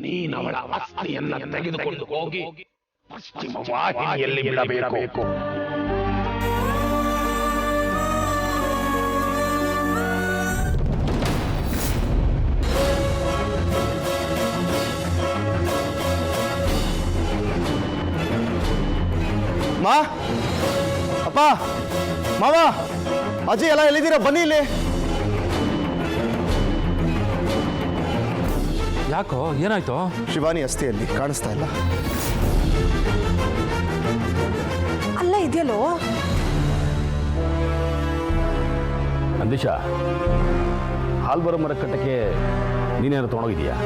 ನೀನವಳ ಆಸ್ತಿಯನ್ನ ತೆಗೆದುಕೊಂಡು ಹೋಗಿ ಪಶ್ಚಿಮ ವಾಹಿನಿಯಲ್ಲಿ ಬಿಡಬೇಕು. ಮಾ, ಅಪ್ಪ, ಮಾವ, ಅಜ್ಜಿ ಎಲ್ಲ ಎಲ್ಲಿದ್ದೀರಾ? ಬನ್ನಿ ಇಲ್ಲಿ. ಯಾಕೋ, ಏನಾಯ್ತು? ಶಿವಾನಿ ಅಸ್ಥಿಯಲ್ಲಿ ಕಾಣಿಸ್ತಾ ಇಲ್ಲ. ಅಲ್ಲ ಇದೆಯಲ್ಲೋ. ನಂದೀಶ, ಹಾಲು ಬರೋ ಮರ ಕಟ್ಟಕ್ಕೆ ನೀನೇನು ತೊಗೊಂಡೋಗಿದೀಯಾ?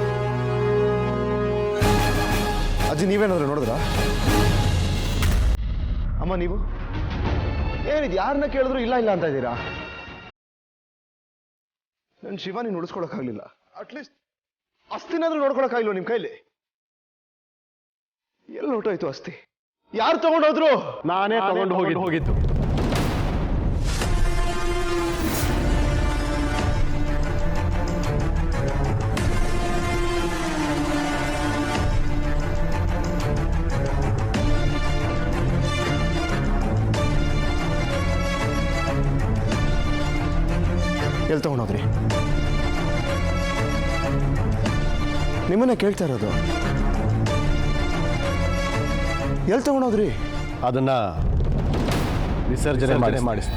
ಅಜ್ಜಿ ನೀವೇನಾದ್ರು ನೋಡಿದ್ರಾ? ಅಮ್ಮ ನೀವು ಏನಿದು, ಯಾರನ್ನ ಕೇಳಿದ್ರು ಇಲ್ಲ ಇಲ್ಲ ಅಂತ ಇದ್ದೀರಾ? ನನ್ನ ಶಿವಾನಿ ನುಡಿಸ್ಕೊಳಕ್ಕಾಗ್ಲಿಲ್ಲ. ಅಟ್ಲೀಸ್ಟ್ ಅಸ್ಥಿನಾದ್ರೂ ನೋಡ್ಕೊಳಕ್ಕಾಗಿಲ್ವ ನಿಮ್ ಕೈಲಿ? ಎಲ್ಲಿ ಹೊರಟೋಯ್ತು ಅಸ್ಥಿ? ಯಾರು ತಗೊಂಡೋದ್ರು? ನಾನೇ ತಗೊಂಡು ಹೋಗಿದ್ದು. ಎಲ್ಲಿ ತಗೊಂಡೋದ್ರಿ? ನಿಮ್ಮನ್ನ ಕೇಳ್ತಾ ಇರೋದು. ಎಲ್ಲಿ ತಗೊಂಡೋದ್ರಿ? ಅದನ್ನ ವಿಸರ್ಜನೆ ಮಾಡಿಸ್.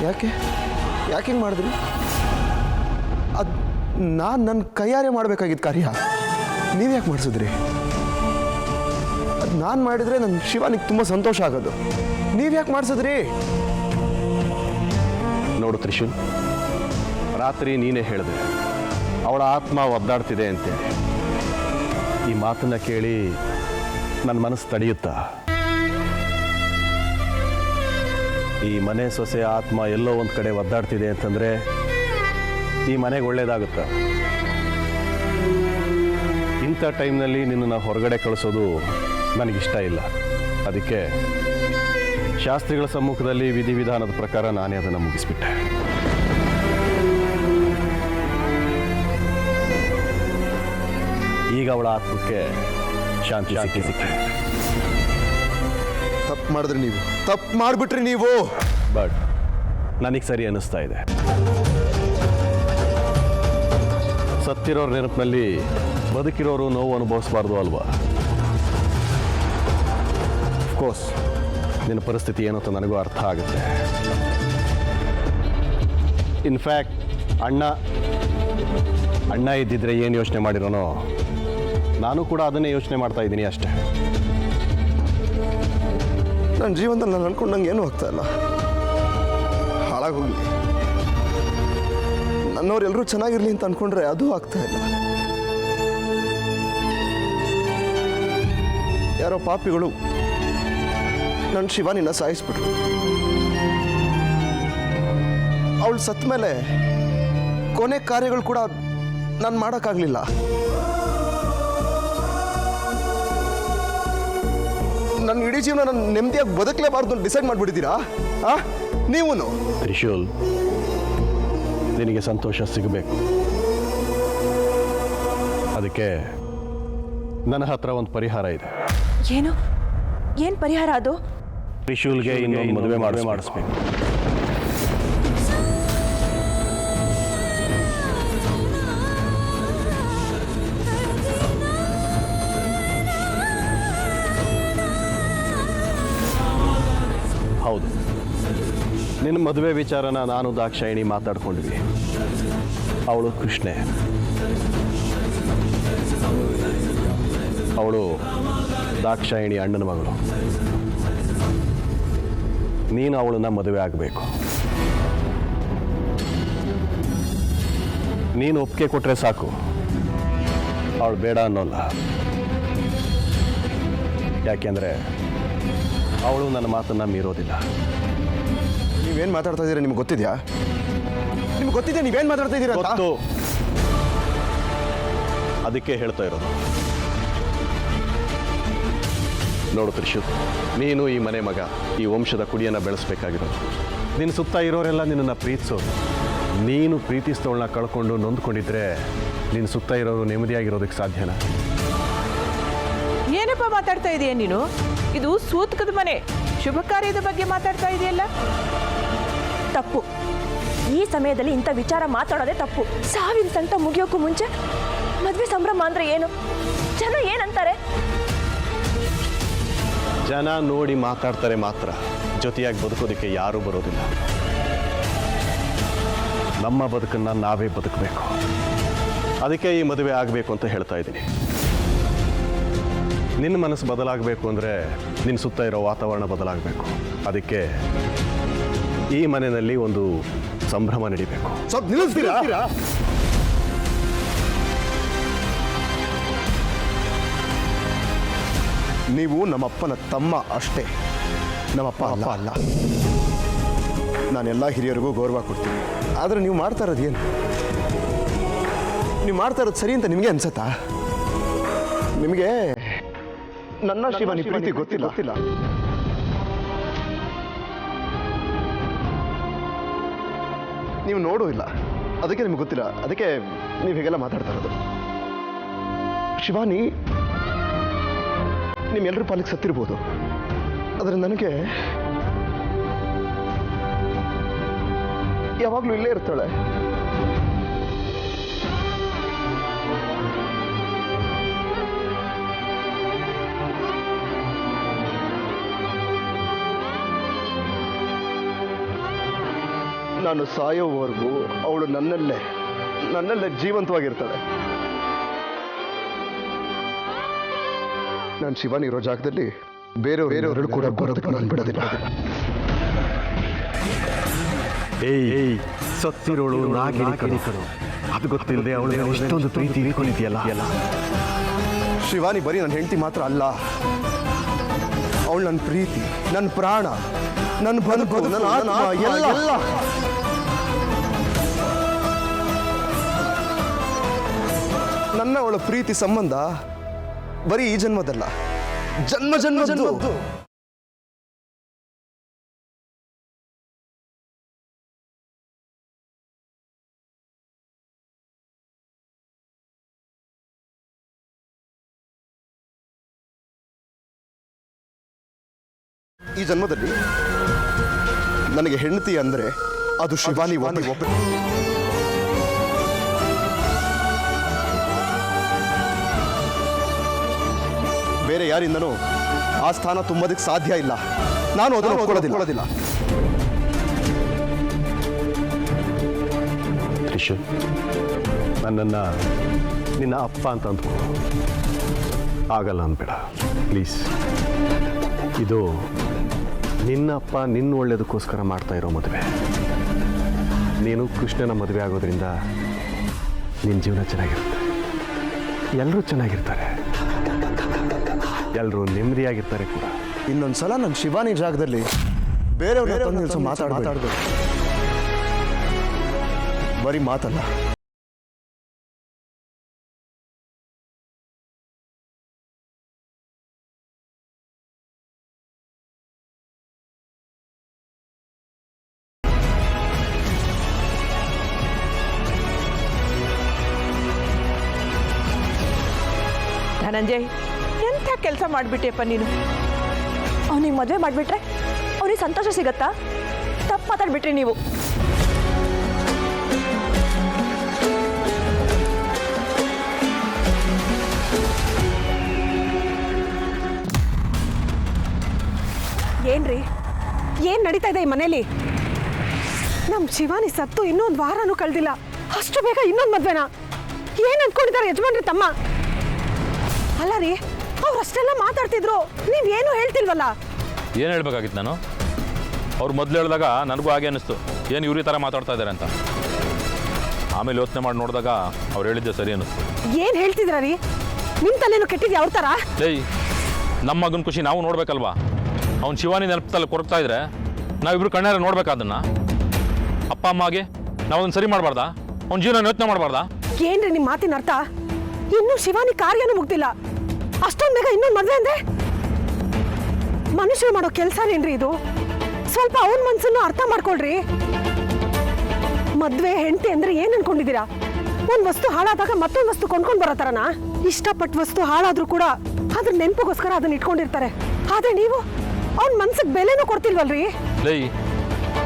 ಯಾಕೆ ಹಿಂಗೆ ಮಾಡಿದ್ರಿ? ಅದು ನಾನು ನನ್ನ ಕೈಯಾರೆ ಮಾಡಬೇಕಾಗಿದ್ದ ಕಾರ್ಯ ನೀವ್ಯಾಕೆ ಮಾಡಿಸಿದ್ರಿ? ಅದು ನಾನು ಮಾಡಿದ್ರೆ ನನ್ನ ಶಿವಾನಿಗೆ ತುಂಬ ಸಂತೋಷ ಆಗೋದು. ನೀವ್ಯಾಕೆ ಮಾಡಿಸಿದ್ರಿ? ನೋಡು ತ್ರಿಶೂಲ್, ರಾತ್ರಿ ನೀನೇ ಹೇಳಿದೆ ಅವಳ ಆತ್ಮ ಒದ್ದಾಡ್ತಿದೆ ಅಂತೇಳಿ. ಈ ಮಾತನ್ನ ಕೇಳಿ ನನ್ನ ಮನಸ್ಸು ತಡೆಯುತ್ತಾ? ಈ ಮನೆ ಸೊಸೆ ಆತ್ಮ ಎಲ್ಲೋ ಒಂದು ಕಡೆ ಒದ್ದಾಡ್ತಿದೆ ಅಂತಂದರೆ ಈ ಮನೆಗೆ ಒಳ್ಳೇದಾಗುತ್ತೆ. ಇಂಥ ಟೈಮ್ನಲ್ಲಿ ನಿನ್ನನ್ನು ಹೊರಗಡೆ ಕಳಿಸೋದು ನನಗಿಷ್ಟ ಇಲ್ಲ. ಅದಕ್ಕೆ ಶಾಸ್ತ್ರಿಗಳ ಸಮ್ಮುಖದಲ್ಲಿ ವಿಧಿವಿಧಾನದ ಪ್ರಕಾರ ನಾನೇ ಅದನ್ನು ಮುಗಿಸ್ಬಿಟ್ಟೆ. ಈಗ ಅವಳ ಆತ್ಮಕ್ಕೆ ಶಾಂತಿ ಸಿಕ್ಕಿ. ತಪ್ಪು ಮಾಡಿದ್ರಿ ನೀವು, ತಪ್ಪು ಮಾಡಿಬಿಟ್ರಿ ನೀವು. ಬಟ್ ನನಗೆ ಸರಿ ಅನ್ನಿಸ್ತಾ ಇದೆ. ಸತ್ತಿರೋರ ನೆನಪಿನಲ್ಲಿ ಬದುಕಿರೋರು ನೋವು ಅನುಭವಿಸಬಾರ್ದು ಅಲ್ವಾ? ಅಫ್ಕೋರ್ಸ್ ನಿನ್ನ ಪರಿಸ್ಥಿತಿ ಏನು ಅಂತ ನನಗೂ ಅರ್ಥ ಆಗುತ್ತೆ. ಇನ್ಫ್ಯಾಕ್ಟ್ ಅಣ್ಣ ಇದ್ದಿದ್ರೆ ಏನು ಯೋಚನೆ ಮಾಡಿರೋನೋ ನಾನು ಕೂಡ ಅದನ್ನೇ ಯೋಚನೆ ಮಾಡ್ತಾ ಇದ್ದೀನಿ ಅಷ್ಟೇ. ನನ್ನ ಜೀವನದಲ್ಲಿ ನಾನು ಅನ್ಕೊಂಡಂಗೆ ಏನೂ ಆಗ್ತಾ ಇಲ್ಲ. ಹಾಳಾಗೋಗ್ಲಿ, ನನ್ನವ್ರೆಲ್ಲರೂ ಚೆನ್ನಾಗಿರ್ಲಿ ಅಂತ ಅನ್ಕೊಂಡ್ರೆ ಅದು ಆಗ್ತಾ ಇಲ್ಲ. ಯಾರೋ ಪಾಪಿಗಳು ನನ್ನ ಶಿವಾನಿನ ಸಾಯಿಸ್ಬಿಟ್ರು. ಅವಳು ಸತ್ತ ಮೇಲೆ ಕೊನೆ ಕಾರ್ಯಗಳು ಕೂಡ ನಾನು ಮಾಡೋಕ್ಕಾಗಲಿಲ್ಲ. ನನ್ನ ಇಡೀ ಜೀವನ ನಾನು ನೆಮ್ಮದಿಯಾಗಿ ಬದುಕಲೇಬಾರ್ದು ಅಂತ ಡಿಸೈಡ್ ಮಾಡಿಬಿಟ್ಟಿದ್ದೀರಾ ನೀವು? ತ್ರಿಶೂಲ್, ನಿನಗೆ ಸಂತೋಷ ಸಿಗಬೇಕು. ಅದಕ್ಕೆ ನನ್ನ ಹತ್ರ ಒಂದು ಪರಿಹಾರ ಇದೆ. ಏನು ಪರಿಹಾರ ಅದು? ತ್ರಿಶೂಲ್ಗೆ ಇನ್ನೊಂದು ಮದುವೆ ಮಾಡಿಸ್ಬೇಕು. ಹೌದು, ನಿನ್ನ ಮದುವೆ ವಿಚಾರನ ನಾನು ದಾಕ್ಷಾಯಿಣಿ ಮಾತಾಡ್ಕೊಂಡ್ವಿ. ಅವಳು ಕೃಷ್ಣೆ. ಅವಳು ದಾಕ್ಷಾಯಿಣಿ ಅಣ್ಣನ ಮಗಳು. ನೀನು ಅವಳನ್ನ ಮದುವೆ ಆಗಬೇಕು. ನೀನು ಒಪ್ಪಿಗೆ ಕೊಟ್ಟರೆ ಸಾಕು, ಅವಳು ಬೇಡ ಅನ್ನೋಲ್ಲ. ಯಾಕೆಂದರೆ ಅವಳು ನನ್ನ ಮಾತನ್ನು ಮೀರೋದಿಲ್ಲ. ನೀವೇನು ಮಾತಾಡ್ತಾ ಇದ್ದೀರಾ ನಿಮ್ಗೆ ಗೊತ್ತಿದೆಯಾ? ನಿಮ್ಗೆ ಗೊತ್ತಿದೆ ನೀವೇನು ಮಾತಾಡ್ತಾ ಇದ್ದೀರಾ? ಗೊತ್ತು, ಅದಕ್ಕೆ ಹೇಳ್ತಾ ಇರೋದು. ನೋಡು ತ್ರಿಷು, ನೀನು ಈ ಮನೆ ಮಗ, ಈ ವಂಶದ ಕುಡಿಯನ್ನು ಬೆಳೆಸ್ಬೇಕಾಗಿರೋದು. ನಿನ್ನ ಸುತ್ತ ಇರೋರೆಲ್ಲ ನಿನ್ನನ್ನು ಪ್ರೀತಿಸೋದು. ನೀನು ಪ್ರೀತಿಸಿದವಳನ್ನ ಕಳ್ಕೊಂಡು ನೊಂದ್ಕೊಂಡಿದ್ರೆ ನಿನ್ನ ಸುತ್ತ ಇರೋರು ನೆಮ್ಮದಿಯಾಗಿರೋದಕ್ಕೆ ಸಾಧ್ಯನಾ? ಏನಪ್ಪ ಮಾತಾಡ್ತಾ ಇದೀಯ ನೀನು? ಇದು ಸೂತಕದ ಮನೆ, ಶುಭ ಕಾರ್ಯದ ಬಗ್ಗೆ ಮಾತಾಡ್ತಾ ಇದೆಯಲ್ಲ. ತಪ್ಪು. ಈ ಸಮಯದಲ್ಲಿ ಇಂಥ ವಿಚಾರ ಮಾತಾಡೋದೇ ತಪ್ಪು. ಸಾವಿನ ಸಂಕಟ ಮುಗಿಯೋಕ್ಕೂ ಮುಂಚೆ ಮದ್ವೆ ಸಂಭ್ರಮ ಅಂದ್ರೆ ಏನು? ಜನ ಏನಂತಾರೆ? ಜನ ನೋಡಿ ಮಾತಾಡ್ತಾರೆ ಮಾತ್ರ, ಜೊತೆಯಾಗಿ ಬದುಕೋದಕ್ಕೆ ಯಾರೂ ಬರೋದಿಲ್ಲ. ನಮ್ಮ ಬದುಕನ್ನು ನಾವೇ ಬದುಕಬೇಕು. ಅದಕ್ಕೆ ಈ ಮದುವೆ ಆಗಬೇಕು ಅಂತ ಹೇಳ್ತಾ ಇದ್ದೀನಿ. ನಿನ್ನ ಮನಸ್ಸು ಬದಲಾಗಬೇಕು ಅಂದರೆ ನಿನ್ನ ಸುತ್ತ ಇರೋ ವಾತಾವರಣ ಬದಲಾಗಬೇಕು. ಅದಕ್ಕೆ ಈ ಮನೆಯಲ್ಲಿ ಒಂದು ಸಂಭ್ರಮ ನಡಿಬೇಕು. ಸ್ವಲ್ಪ ನಿಲ್ಲಿಸ್ತೀರಾ? ನೀವು ನಮ್ಮಪ್ಪನ ತಮ್ಮ ಅಷ್ಟೇ, ನಮ್ಮಪ್ಪ ಅಲ್ಲ. ನಾನೆಲ್ಲ ಹಿರಿಯರಿಗೂ ಗೌರವ ಕೊಡ್ತೀನಿ. ಆದರೆ ನೀವು ಮಾಡ್ತಾ ಇರೋದು ಏನು? ನೀವು ಮಾಡ್ತಾ ಇರೋದು ಸರಿ ಅಂತ ನಿಮಗೆ ಅನ್ಸತ್ತಾ? ನಿಮಗೆ ನನ್ನ ಶಿವಾನಿ ಪ್ರೀತಿ ಗೊತ್ತಿಲ್ಲ. ನೀವು ನೋಡೂ ಇಲ್ಲ, ಅದಕ್ಕೆ ನಿಮ್ಗೆ ಗೊತ್ತಿಲ್ಲ. ಅದಕ್ಕೆ ನೀವು ಹೀಗೆಲ್ಲ ಮಾತಾಡ್ತಾ ಇರೋದು. ಶಿವಾನಿ ನಿಮ್ಮೆಲ್ಲರ ಪಾಲಿಗೆ ಸತ್ತಿರ್ಬೋದು, ಆದರೆ ನನಗೆ ಯಾವಾಗಲೂ ಇಲ್ಲೇ ಇರ್ತಾಳೆ. ನಾನು ಸಾಯೋವರೆಗೂ ಅವಳು ನನ್ನಲ್ಲೇ ಜೀವಂತವಾಗಿರ್ತಾಳೆ. ನಾನು ಶಿವಾನಿ ಇರೋ ಜಾಗದಲ್ಲಿ ಬೇರೆಯವರು ಕೂಡ ಬರೋದಕ್ಕೆ ನಾನು ಬಿಡೋದಿಲ್ಲ. ಏಯ್, ಸತ್ತಿರೋಳು ನಾಗಿಣಿ ಕಣೋ. ಅದು ಗೊತ್ತಿಲ್ಲದೆ ಅವಳು ಇಷ್ಟೊಂದು ಪ್ರೀತಿ ಇಟ್ಕೊಂಡಿದೆಯಲ್ಲ. ಶಿವಾನಿ ಬರೀ ನನ್ನ ಹೆಂಡತಿ ಮಾತ್ರ ಅಲ್ಲ, ಅವಳು ನನ್ನ ಪ್ರೀತಿ, ನನ್ನ ಪ್ರಾಣ, ನನ್ನ ಬದುಕು, ನನ್ನ ಆತ್ಮ, ಎಲ್ಲ. ನನ್ನ ಅವಳ ಪ್ರೀತಿ ಸಂಬಂಧ ಬರೀ ಈ ಜನ್ಮದಲ್ಲ, ಜನ್ಮದ್ದು. ಈ ಜನ್ಮದಲ್ಲಿ ನನಗೆ ಹೆಂಡತಿ ಅಂದ್ರೆ ಅದು ಶಿವಾನಿ ಒಬ್ಬ. ಬೇರೆ ಯಾರಿಂದನೂ ಆ ಸ್ಥಾನ ತುಂಬೋದಕ್ಕೆ ಸಾಧ್ಯ ಇಲ್ಲ. ನಾನು ಅದನ್ನು ಒಪ್ಕೊಳ್ಳೋದಿಲ್ಲ. ತ್ರಿಷು, ನನ್ನನ್ನು ನಿನ್ನ ಅಪ್ಪ ಅಂತ ಅಂದ್ಕೋ. ಆಗಲ್ಲ ಅಂದ್ಬೇಡ ಪ್ಲೀಸ್. ಇದು ನಿನ್ನ ಅಪ್ಪ ನಿನ್ನ ಒಳ್ಳೆಯದಕ್ಕೋಸ್ಕರ ಮಾಡ್ತಾ ಇರೋ ಮದುವೆ. ನೀನು ಕೃಷ್ಣನ ಮದುವೆ ಆಗೋದ್ರಿಂದ ನಿನ್ನ ಜೀವನ ಚೆನ್ನಾಗಿರುತ್ತೆ, ಎಲ್ಲರೂ ಚೆನ್ನಾಗಿರ್ತಾರೆ, ಎಲ್ಲರೂ ನೆಮ್ಮದಿಯಾಗಿರ್ತಾರೆ ಕೂಡ. ಇನ್ನೊಂದ್ಸಲ ನನ್ನ ಶಿವಾನಿ ಜಾಗದಲ್ಲಿ ಬೇರೆಯವ್ರನ್ನ ಮಾತಾಡೋದು ಬರೀ ಮಾತಲ್ಲ. ಧನಂಜಯ್, ಎಂಥ ಕೆಲಸ ಮಾಡಿಬಿಟ್ಟೆಪ್ಪ ನೀನು. ಅವನಿಗೆ ಮದುವೆ ಮಾಡಿಬಿಟ್ರೆ ಅವನಿಗೆ ಸಂತೋಷ ಸಿಗತ್ತಾ? ತಪ್ಪು ಮಾತಾಡ್ಬಿಟ್ರಿ ನೀವು. ಏನ್ರಿ, ಏನ್ ನಡೀತಾ ಇದೆ ಈ ಮನೇಲಿ? ನಮ್ ಶಿವಾನಿ ಸತ್ತು ಇನ್ನೊಂದು ವಾರನೂ ಕಳೆದಿಲ್ಲ, ಅಷ್ಟು ಬೇಗ ಇನ್ನೊಂದು ಮದ್ವೆನಾ? ಏನ್ ಅನ್ಕೊಂಡಿದ್ದಾರೆ ಯಜಮಾನ್ರಿ ತಮ್ಮ? ಅಲ್ಲ ರೀ, ಅವ್ರಷ್ಟೆಲ್ಲ ಮಾತಾಡ್ತಿದ್ರು, ನೀವೇನು ಹೇಳ್ತಿಲ್ವಲ್ಲ? ಏನು ಹೇಳ್ಬೇಕಾಗಿತ್ತು ನಾನು? ಅವ್ರು ಮೊದಲು ಹೇಳಿದಾಗ ನನಗೂ ಹಾಗೆ ಅನ್ನಿಸ್ತು, ಏನು ಇವ್ರ ಥರ ಮಾತಾಡ್ತಾ ಇದ್ದಾರೆ ಅಂತ. ಆಮೇಲೆ ಯೋಚನೆ ಮಾಡಿ ನೋಡಿದಾಗ ಅವ್ರು ಹೇಳಿದ್ದೆ ಸರಿ ಅನ್ನಿಸ್ತು. ಏನ್ ಹೇಳ್ತಿದ್ರ ರೀ? ನಿಮ್ ತಲೆನೂ ಕೆಟ್ಟಿದ್ಯಾ ಅವ್ರ ಥರ? ಏಯ್, ನಮ್ಮ ಮಗನ ಖುಷಿ ನಾವು ನೋಡ್ಬೇಕಲ್ವಾ? ಅವ್ನು ಶಿವಾನಿ ನೆನಪಲ್ಲಿ ಕೊರಗ್ತಾ ಇದ್ರೆ ನಾವಿಬ್ರು ಕಣ್ಣಾರೆ ನೋಡ್ಬೇಕಾದನ್ನ. ಅಪ್ಪ ಅಮ್ಮಗೆ ನಾವು ಅದನ್ನು ಸರಿ ಮಾಡಬಾರ್ದಾ? ಅವ್ನ ಜೀವನ ಯೋಚನೆ ಮಾಡಬಾರ್ದಾ? ಏನ್ರಿ ನಿಮ್ಮ ಮಾತಿನ ಅರ್ಥ? ಇನ್ನೂ ಶಿವಾನಿ ಕಾರ್ಯನೂ ಮುಗ್ದಿಲ್ಲ, ಅಷ್ಟೊಂದು ಬೇಗ ಇನ್ನೊಂದು ಮದ್ವೆ ಅಂದ್ರೆ? ಮನುಷ್ಯರು ಮಾಡೋ ಕೆಲಸನೇನ್ರಿ ಇದು? ಸ್ವಲ್ಪ ಅವನ ಮನ್ಸನ್ನು ಅರ್ಥ ಮಾಡ್ಕೊಳ್ರಿ. ಮದ್ವೆ ಹೆಂಡತಿ ಅಂದ್ರೆ ಏನ್ ಅನ್ಕೊಂಡಿದ್ದೀರಾ? ಒಂದ್ ವಸ್ತು ಹಾಳಾದಾಗ ಮತ್ತೊಂದು ವಸ್ತು ಕೊಂಡ್ಕೊಂಡ್ ಬರೋ ತರನಾ? ಇಷ್ಟಪಟ್ಟ ವಸ್ತು ಹಾಳಾದ್ರೂ ಕೂಡ ಅದ್ರ ನೆನಪಿಗೋಸ್ಕರ ಅದನ್ನ ಇಟ್ಕೊಂಡಿರ್ತಾರೆ. ಆದ್ರೆ ನೀವು ಅವನ ಮನ್ಸಿಗೆ ಬೆಲೆನೂ ಕೊಡ್ತಿಲ್ವಲ್ರಿ? ಲೈ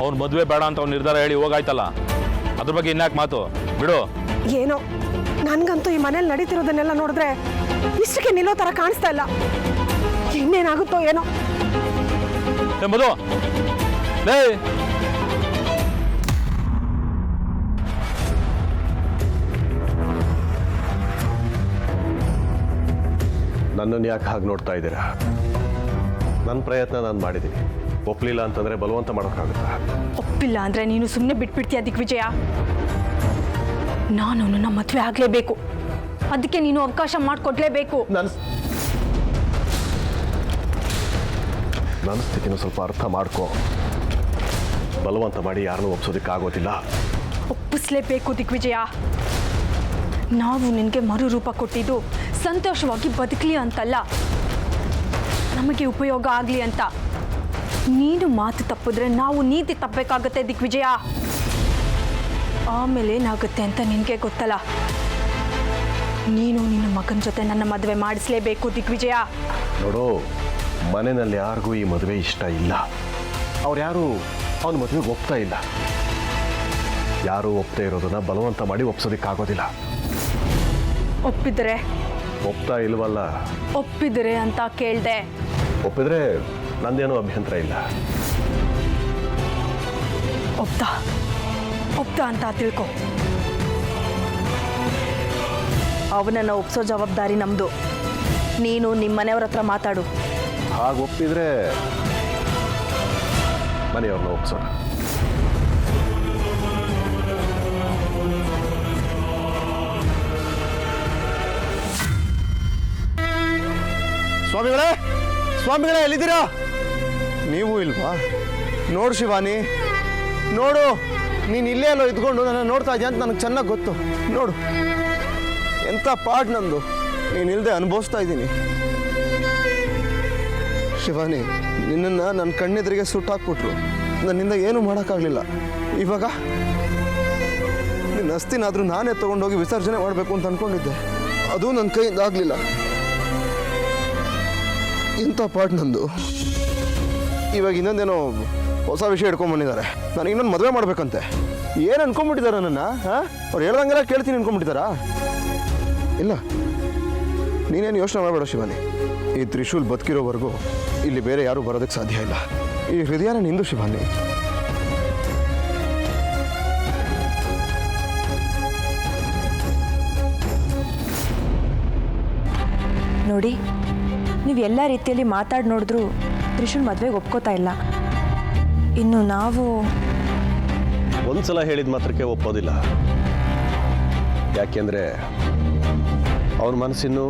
ಅವ್ನ ಮದುವೆ ಬೇಡ ಅಂತ ಅವ್ನು ನಿರ್ಧಾರ ಹೇಳಿ ಹೋಗಾಯ್ತಲ್ಲ, ಅದ್ರ ಬಗ್ಗೆ ಇನ್ಯಾಕೆ ಮಾತು ಬಿಡು. ಏನೋ ನನ್ಗಂತೂ ಈ ಮನೇಲಿ ನಡೀತಿರೋದನ್ನೆಲ್ಲ ನೋಡಿದ್ರೆ ಇಷ್ಟಕ್ಕೆ ನಿಲ್ಲೋ ತರ ಕಾಣಿಸ್ತಾ ಇಲ್ಲ. ಇನ್ನೇನಾಗುತ್ತೋ ಏನೋ. ಮಧು ಲೇ ನನ್ನನ್ನು ಯಾಕೆ ಹಾಗೆ ನೋಡ್ತಾ ಇದ್ದೀರಾ? ನನ್ನ ಪ್ರಯತ್ನ ನಾನು ಮಾಡಿದ್ದೀನಿ. ಒಪ್ಪಲಿಲ್ಲ ಅಂತಂದರೆ ಬಲವಂತ ಮಾಡೋಕ್ಕಾಗುತ್ತಾ? ಒಪ್ಪಿಲ್ಲ ಅಂದ್ರೆ ನೀನು ಸುಮ್ಮನೆ ಬಿಟ್ಬಿಡ್ತೀಯ ದಿಗ್ವಿಜಯ. ನಾನು ಅವನನ್ನ ಮದುವೆ ಆಗಲೇಬೇಕು, ಅದಕ್ಕೆ ನೀನು ಅವಕಾಶ ಮಾಡಿಕೊಡ್ಲೇಬೇಕು. ನನ್ನ ಸ್ಥಿತಿನೂ ಸ್ವಲ್ಪ ಅರ್ಥ ಮಾಡ್ಕೋ. ಬಲವಂತ ಮಾಡಿ ಯಾರನ್ನೂ ಒಪ್ಸೋದಕ್ಕಾಗೋದಿಲ್ಲ. ಒಪ್ಪಿಸ್ಲೇಬೇಕು ದಿಗ್ವಿಜಯ. ನಾವು ನಿನಗೆ ಮರುರೂಪ ಕೊಟ್ಟಿದ್ದು ಸಂತೋಷವಾಗಿ ಬದುಕಲಿ ಅಂತಲ್ಲ, ನಮಗೆ ಉಪಯೋಗ ಆಗಲಿ ಅಂತ. ನೀನು ಮಾತು ತಪ್ಪಿದ್ರೆ ನಾವು ನೀತಿ ತಪ್ಪಬೇಕಾಗತ್ತೆ ದಿಗ್ವಿಜಯ. ಆಮೇಲೆ ಏನಾಗುತ್ತೆ ಅಂತ ನಿನಗೆ ಗೊತ್ತಲ್ಲ. ನೀನು ನಿನ್ನ ಮಗನ ಜೊತೆ ನನ್ನ ಮದುವೆ ಮಾಡಿಸ್ಲೇಬೇಕು ದಿಗ್ವಿಜಯ. ನೋಡು, ಮನೆಯಲ್ಲಿ ಯಾರಿಗೂ ಈ ಮದುವೆ ಇಷ್ಟ ಇಲ್ಲ. ಅವ್ರು ಯಾರು ಅವನ ಮದುವೆಗೆ ಒಪ್ತಾ ಇಲ್ಲ. ಯಾರೂ ಒಪ್ತಾ ಇರೋದನ್ನ ಬಲವಂತ ಮಾಡಿ ಒಪ್ಸೋದಕ್ಕಾಗೋದಿಲ್ಲ. ಒಪ್ಪಿದ್ರೆ ಒಪ್ತಾ ಇಲ್ವಲ್ಲ? ಒಪ್ಪಿದ್ರೆ ಅಂತ ಕೇಳ್ದೆ. ಒಪ್ಪಿದ್ರೆ ನಂದೇನೂ ಅಭ್ಯಂತರ ಇಲ್ಲ. ಒಪ್ತ ಅಂತ ತಿಳ್ಕೊ. ಅವನನ್ನು ಒಪ್ಸೋ ಜವಾಬ್ದಾರಿ ನಮ್ದು. ನೀನು ನಿಮ್ಮ ಮನೆಯವ್ರ ಹತ್ರ ಮಾತಾಡು. ಹಾಗೆ ಒಪ್ಪಿದ್ರೆ ಮನೆಯವ್ರನ್ನ ಒಪ್ಸೋಣ. ಸ್ವಾಮಿಗಳೇ, ಸ್ವಾಮಿಗಳೇ ಎಲ್ಲಿದ್ದೀರಾ? ನೀವು ಇಲ್ವಾ? ನೋಡು ಶಿವಾನಿ, ನೋಡು, ನೀನು ಇಲ್ಲೇ ಅಲ್ಲೋ ಇದ್ಕೊಂಡು ನನ್ನ ನೋಡ್ತಾ ಇದೆಯಾ ಅಂತ ನನಗೆ ಚೆನ್ನಾಗಿ ಗೊತ್ತು. ನೋಡು ಎಂಥ ಪಾಠ ನಂದು, ನೀನು ಇಲ್ಲದೆ ಅನುಭವಿಸ್ತಾ ಇದ್ದೀನಿ. ಶಿವಾನಿ, ನಿನ್ನನ್ನು ನನ್ನ ಕಣ್ಣೆದುರಿಗೆ ಸುಟ್ಟಾಕ್ಬಿಟ್ರು. ನನ್ನಿಂದ ಏನೂ ಮಾಡೋಕ್ಕಾಗಲಿಲ್ಲ. ಇವಾಗ ನಿನ್ನ ಅಸ್ತಿನಾದರೂ ನಾನೇ ತೊಗೊಂಡೋಗಿ ವಿಸರ್ಜನೆ ಮಾಡಬೇಕು ಅಂತ ಅಂದ್ಕೊಂಡಿದ್ದೆ. ಅದು ನನ್ನ ಕೈಯಿಂದ ಆಗಲಿಲ್ಲ. ಇಂಥ ಪಾಠ ನಂದು. ಇವಾಗ ಇನ್ನೊಂದೇನೋ ಹೊಸ ವಿಷಯ ಹಿಡ್ಕೊಂಡ್ಬಂದಿದ್ದಾರೆ. ನನಗೆ ಇನ್ನೊಂದು ಮದುವೆ ಮಾಡ್ಬೇಕಂತೆ. ಏನು ಅನ್ಕೊಂಡ್ಬಿಟ್ಟಿದ್ದಾರೆ ನನ್ನ? ಅವ್ರು ಹೇಳ್ದಂಗೆಲ್ಲ ಕೇಳ್ತೀನಿ ಅನ್ಕೊಂಡ್ಬಿಟ್ಟಿದ್ದಾರಾ? ಇಲ್ಲ, ನೀನೇನು ಯೋಚನೆ ಮಾಡಬೇಡ ಶಿವಾನಿ. ಈ ತ್ರಿಶೂಲ್ ಬದುಕಿರೋವರೆಗೂ ಇಲ್ಲಿ ಬೇರೆ ಯಾರೂ ಬರೋದಕ್ಕೆ ಸಾಧ್ಯ ಇಲ್ಲ. ಈ ಹೃದಯನ ನಿಂದು ಶಿವಾನಿ. ನೋಡಿ, ನೀವು ಎಲ್ಲ ರೀತಿಯಲ್ಲಿ ಮಾತಾಡಿ ನೋಡಿದ್ರು ತ್ರಿಶೂಲ್ ಮದುವೆಗೆ ಒಪ್ಕೋತಾ ಇಲ್ಲ. ಇನ್ನು ನಾವು ಒಂದ್ಸಲ ಹೇಳಿದ ಮಾತ್ರಕ್ಕೆ ಒಪ್ಪೋದಿಲ್ಲ. ಯಾಕೆಂದ್ರೆ ಅವ್ರ ಮನಸ್ಸಿನ್ನು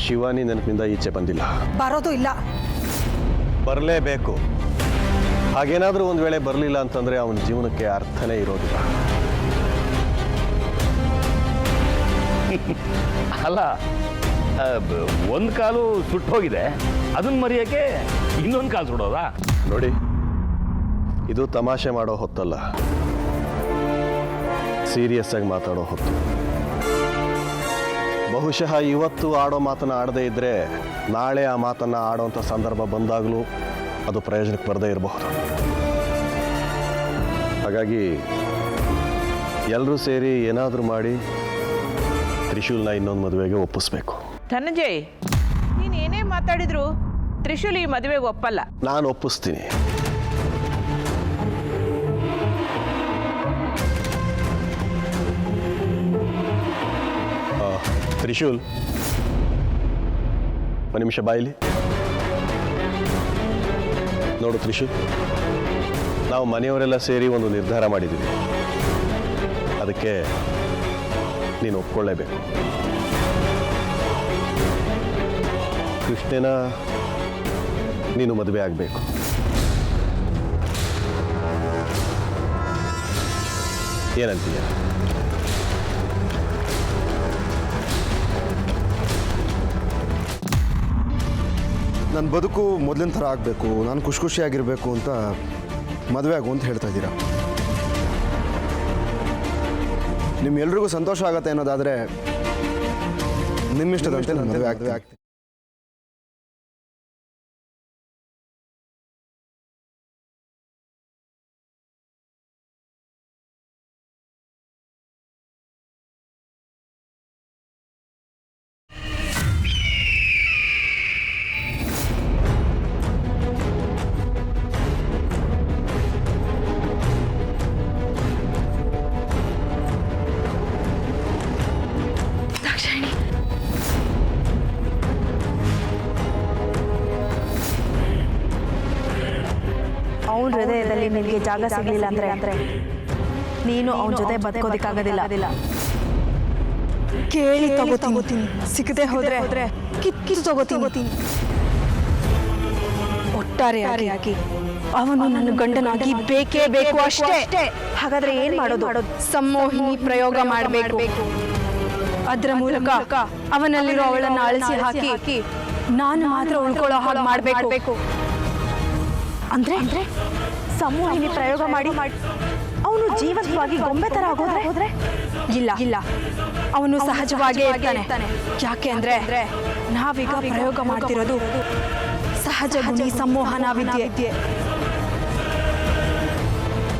ಶಿವಾನಿ ನೆನಪಿನಿಂದ ಈಚೆ ಬಂದಿಲ್ಲ. ಬರೋದು ಇಲ್ಲ. ಬರಲೇಬೇಕು. ಹಾಗೇನಾದರೂ ಒಂದು ವೇಳೆ ಬರಲಿಲ್ಲ ಅಂತಂದ್ರೆ ಅವನ ಜೀವನಕ್ಕೆ ಅರ್ಥನೇ ಇರೋದಿಲ್ಲ. ಅಲ್ಲ, ಒಂದು ಕಾಲು ಸುಟ್ಟೋಗಿದೆ, ಅದನ್ನ ಮರೆಯೋಕ್ಕೆ ಇನ್ನೊಂದು ಕಾಲು ಸುಡೋದಾ? ನೋಡಿ, ಇದು ತಮಾಷೆ ಮಾಡೋ ಹೊತ್ತಲ್ಲ, ಸೀರಿಯಸ್ ಆಗಿ ಮಾತಾಡೋ ಹೊತ್ತು. ಬಹುಶಃ ಇವತ್ತು ಆಡೋ ಮಾತನ್ನು ಆಡದೇ ಇದ್ದರೆ ನಾಳೆ ಆ ಮಾತನ್ನು ಆಡೋಂಥ ಸಂದರ್ಭ ಬಂದಾಗಲೂ ಅದು ಪ್ರಯೋಜನಕ್ಕೆ ಬರದೇ ಇರಬಹುದು. ಹಾಗಾಗಿ ಎಲ್ಲರೂ ಸೇರಿ ಏನಾದರೂ ಮಾಡಿ ತ್ರಿಶೂಲ್ನ ಇನ್ನೊಂದು ಮದುವೆಗೆ ಒಪ್ಪಿಸ್ಬೇಕು. ಧನಂಜಯ್, ನೀನು ಏನೇ ಮಾತಾಡಿದ್ರು ತ್ರಿಶೂಲ್ ಈ ಮದುವೆಗೆ ಒಪ್ಪಲ್ಲ. ನಾನು ಒಪ್ಪಿಸ್ತೀನಿ. ತ್ರಿಶೂಲ್, ಒಂದು ನಿಮಿಷ ಬಾಯಿಲಿ. ನೋಡು ತ್ರಿಶೂಲ್, ನಾವು ಮನೆಯವರೆಲ್ಲ ಸೇರಿ ಒಂದು ನಿರ್ಧಾರ ಮಾಡಿದ್ದೀವಿ. ಅದಕ್ಕೆ ನೀನು ಒಪ್ಕೊಳ್ಳೇಬೇಕು. ಕೃಷ್ಣನ ನೀನು ಮದುವೆ ಆಗಬೇಕು. ಏನಂತೀಯ? ನನ್ನ ಬದುಕು ಮೊದಲಿನ ಥರ ಆಗಬೇಕು, ನಾನು ಖುಷಿಯಾಗಿರಬೇಕು ಅಂತ ಮದುವೆ ಆಗು ಅಂತ ಹೇಳ್ತಾ ಇದ್ದೀರಾ. ನಿಮ್ಮೆಲ್ರಿಗೂ ಸಂತೋಷ ಆಗತ್ತೆ ಅನ್ನೋದಾದರೆ ನಿಮ್ಮಿಷ್ಟದಂತೆ ನಾನು ಮದುವೆ ಆಗ್ತೀನಿ. ಅವನ ಹೃದಯದಲ್ಲಿ ನಿನಗೆ ಜಾಗ ಸಿಗಲಿಲ್ಲ ಅಂದ್ರೆ ನೀನು ಅವನ ಜೊತೆ ಬದುಕೋದಿಕ್ಕಾಗೋದಿಲ್ಲ. ಕೇಳಿ ತಗೋತೀನಿ, ಸಿಗದೆ ಹೋದ್ರೆ ಕಿತ್ತು ತಗೋತೀನಿ. ಒಟ್ಟಾರೆಯಾಗಿ ಅವನು ನನ್ನ ಗಂಡನಾಗಿ ಬೇಕೇ ಬೇಕು ಅಷ್ಟೇ. ಹಾಗಾದ್ರೆ ಏನ್ ಮಾಡೋದು? ಸಂಮೋಹಿನಿ ಪ್ರಯೋಗ ಮಾಡಬೇಕು. ಅದರ ಮೂಲಕ ಅವನಲ್ಲಿರೋ ಅವಳನ್ನು ಅಳಿಸಿ ಹಾಕಿ ನಾನು ಮಾತ್ರ ಉಳ್ಕೊಳ್ಳೋ ಹಾಗೆ ಮಾಡಬೇಕು. ಅಂದ್ರೆ ಸಮೂಹಿನಿ ಪ್ರಯೋಗ ಮಾಡಿ ಅವನು ಜೀವಂತವಾಗಿ ಗೊಂಬೆ ತರ ಆಗೋದ್ರೆ? ಇಲ್ಲ, ಅವನು ಸಹಜವಾಗೇ ಇರ್ತಾನೆ. ಯಾಕೆ ಅಂದ್ರೆ ನಾವೀಗ ಪ್ರಯೋಗ ಮಾಡ್ತಿರೋದು ಸಹಜ ಗುಣಿ ಸಂಮೋಹನ ವಿದ್ಯೆ.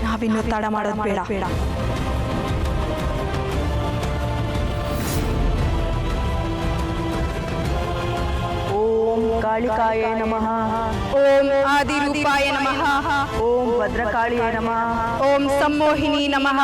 ನಾವಿನ್ನು ತಡ ಮಾಡೋದು ಬೇಡ. ಓಂ ಕಾಳಿಕಾಯೇ ನಮಃ. ಓಂ ಆದಿರೂಪಾಯ ನಮಃ. ಓಂ ಭದ್ರಕಾಳಿಯೇ ನಮಃ. ಓಂ ಸಂಮೋಹಿನಿ ನಮಃ.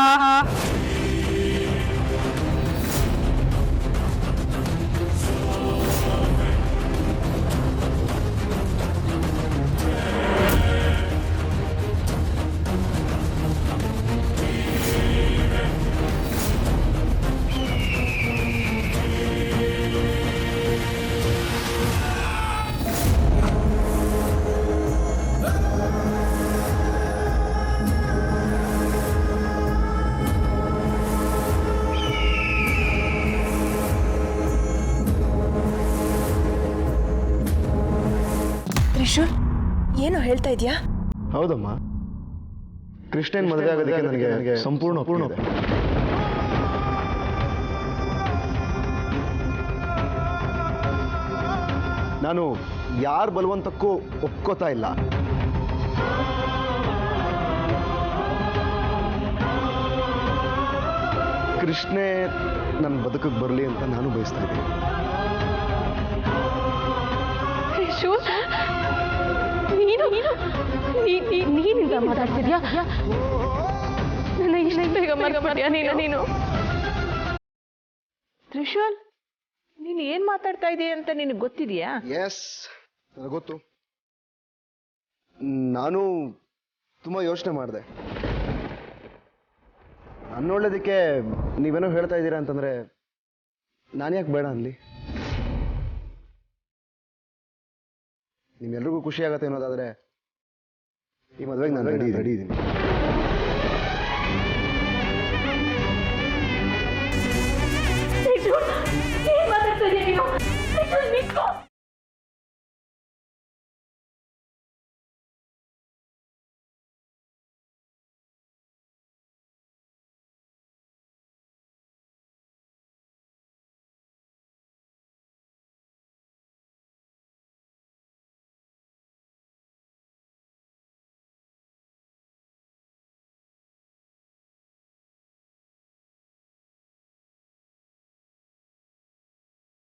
ತ್ರಿಶೂಲ್, ಏನು ಹೇಳ್ತಾ ಇದೀಯಾ? ಹೌದಮ್ಮ, ಕೃಷ್ಣನ್ ಮದುವೆ ಆಗೋದಕ್ಕೆ ನನಗೆ ಸಂಪೂರ್ಣ ಒಪ್ಪಿಗೆ. ನಾನು ಯಾರ ಬಲವಂತಕ್ಕೂ ಒಪ್ಕೋತಾ ಇಲ್ಲ. ಕೃಷ್ಣೇ ನನ್ನ ಬದುಕಿಗೆ ಬರಲಿ ಅಂತ ನಾನು ಬಯಸ್ತಾ ಇದ್ದೀನಿ. ನೀನಿಂದ ಮಾತಾಡ್ತಿದ್ಯಾ? ನನ್ನ ಇಷ್ಟ ಬೇಗ ಮರ್ತ್ಬಿಟ್ಯಾ ನೀನು? ತ್ರಿಶೂಲ್, ನೀನು ಏನ್ ಮಾತಾಡ್ತಾ ಇದೀಯ ಅಂತ ನಿನಗೆ ಗೊತ್ತಿದೆಯಾ? ಎಸ್, ನನಗೆ ಗೊತ್ತು. ನಾನು ತುಂಬ ಯೋಚನೆ ಮಾಡಿದೆ. ನನ್ನೊಳ್ಳೇದಕ್ಕೆ ನೀವೇನೋ ಹೇಳ್ತಾ ಇದ್ದೀರಾ ಅಂತಂದ್ರೆ ನಾನು ಯಾಕೆ ಬೇಡ ಅನ್ಲಿ? ನಿಮ್ಮೆಲ್ರಿಗೂ ಖುಷಿ ಆಗತ್ತೆ ಅನ್ನೋದಾದ್ರೆ ಈ ಮದುವೆಗೆ ನಾನು ರೆಡಿ ಇದ್ದೀನಿ. ಏನ್ ಮಾತಾಡ್ತಾ ಇದೀಯ ನೀನು?